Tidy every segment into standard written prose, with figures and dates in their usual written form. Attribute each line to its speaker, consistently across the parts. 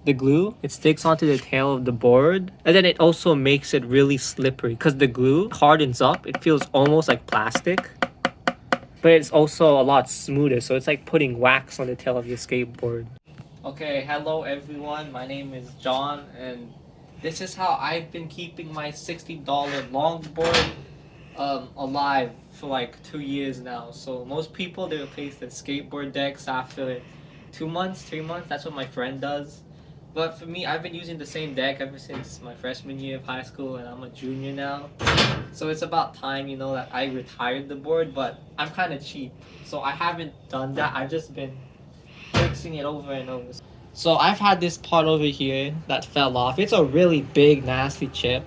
Speaker 1: The glue, it sticks onto the tail of the board, and then it also makes it really slippery because the glue hardens up. It feels almost like plastic, but it's also a lot smoother, so it's like putting wax on the tail of your skateboard. Okay, hello everyone. My name is John, and this is how I've been keeping my $60 longboard alive for like 2 years now. So most people, they replace the skateboard decks after 2 months, 3 months. That's what my friend does. But for me, I've been using the same deck ever since my freshman year of high school, and I'm a junior now. So it's about time, that I retired the board, but I'm kind of cheap. So I haven't done that. I've just been fixing it over and over. So I've had this part over here that fell off. It's a really big, nasty chip.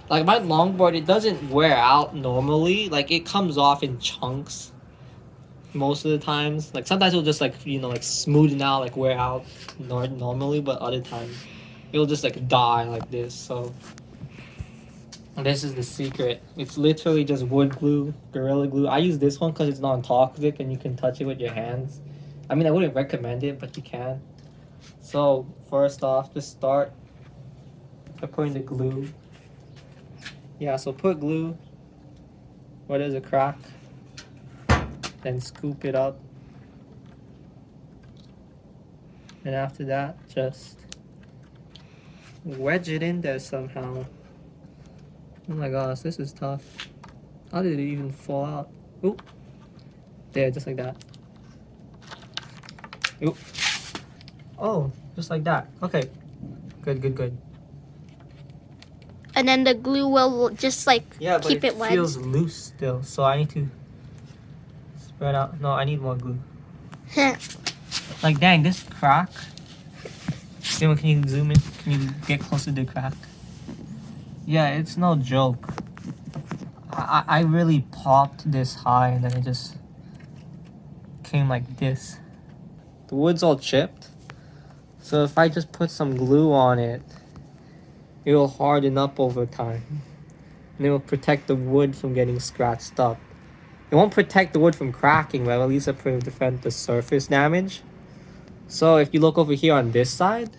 Speaker 1: Like my longboard, it doesn't wear out normally. Like it comes off in chunks most of the times. Like sometimes it'll just like like smoothen out, like wear out normally, but other times it'll just like die like this. So this is the secret. It's literally just wood glue, Gorilla Glue. I use this one because it's non-toxic and you can touch it with your hands. I mean, I wouldn't recommend it, but you can. So first off, just start by putting the glue. Yeah, so put glue where there's a crack, then scoop it up. And after that, just wedge it in there somehow. Oh my gosh, this is tough. How did it even fall out? Oop. There, just like that. Oop. Oh, just like that. Okay. Good, good, good.
Speaker 2: And then the glue will just like keep it wedged.
Speaker 1: Feels loose still, so I need to spread out. No, I need more glue. Like dang, this crack. Can you zoom in? Can you get closer to the crack? Yeah, it's no joke. I really popped this high and then it just came like this. The wood's all chipped, so if I just put some glue on it, it will harden up over time. And it will protect the wood from getting scratched up. It won't protect the wood from cracking, but at least it will prevent the surface damage. So if you look over here on this side,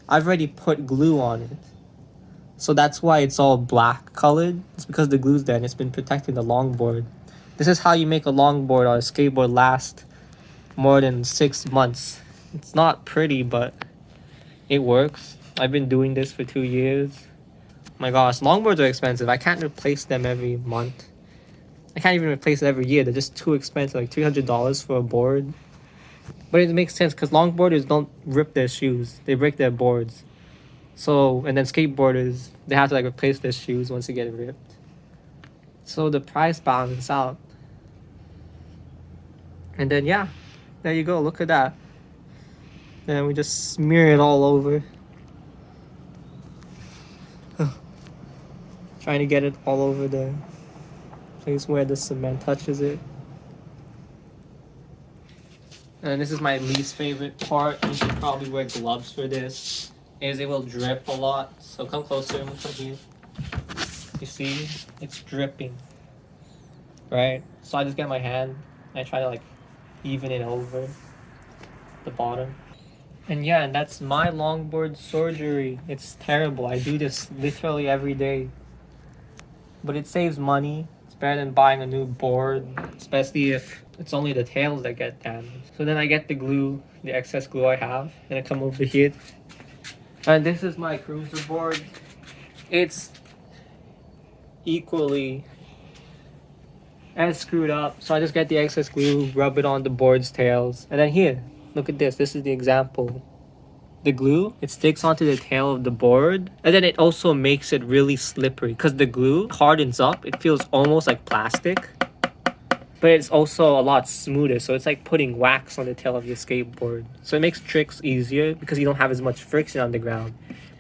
Speaker 1: I've already put glue on it. So that's why it's all black colored. It's because the glue's there and it's been protecting the longboard. This is how you make a longboard or a skateboard last more than 6 months. It's not pretty, but it works. I've been doing this for 2 years. Oh my gosh, longboards are expensive. I can't replace them every month. I can't even replace it every year. They're just too expensive, like $300 for a board. But it makes sense because longboarders don't rip their shoes. They break their boards. So, and then skateboarders, they have to like replace their shoes once they get ripped. So the price balance out. And then yeah, there you go, look at that. Then we just smear it all over. Trying to get it all over the place where the cement touches it. And this is my least favorite part. You should probably wear gloves for this. Is it will drip a lot. So come closer and look here. You see, it's dripping. Right? So I just get my hand and I try to like even it over the bottom. And yeah, and that's my longboard surgery. It's terrible. I do this literally every day. But it saves money. It's better than buying a new board, especially if it's only the tails that get damaged. So then I get the glue, the excess glue I have, and I come over here. And this is my cruiser board. It's equally as screwed up. So I just get the excess glue, rub it on the board's tails. And then here, look at this. This is the example. The glue, it sticks onto the tail of the board. And then it also makes it really slippery because the glue hardens up. It feels almost like plastic. But it's also a lot smoother, so it's like putting wax on the tail of your skateboard. So it makes tricks easier because you don't have as much friction on the ground.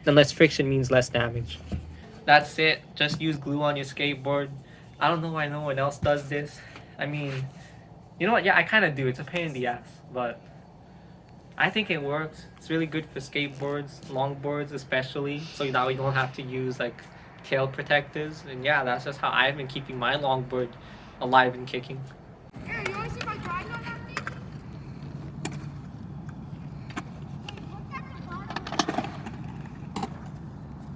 Speaker 1: And less friction means less damage. That's it. Just use glue on your skateboard. I don't know why no one else does this. I mean, you know what? Yeah, I kind of do. It's a pain in the ass, but I think it works. It's really good for skateboards, longboards especially, so now you don't have to use like tail protectors. And yeah, that's just how I've been keeping my longboard alive and kicking.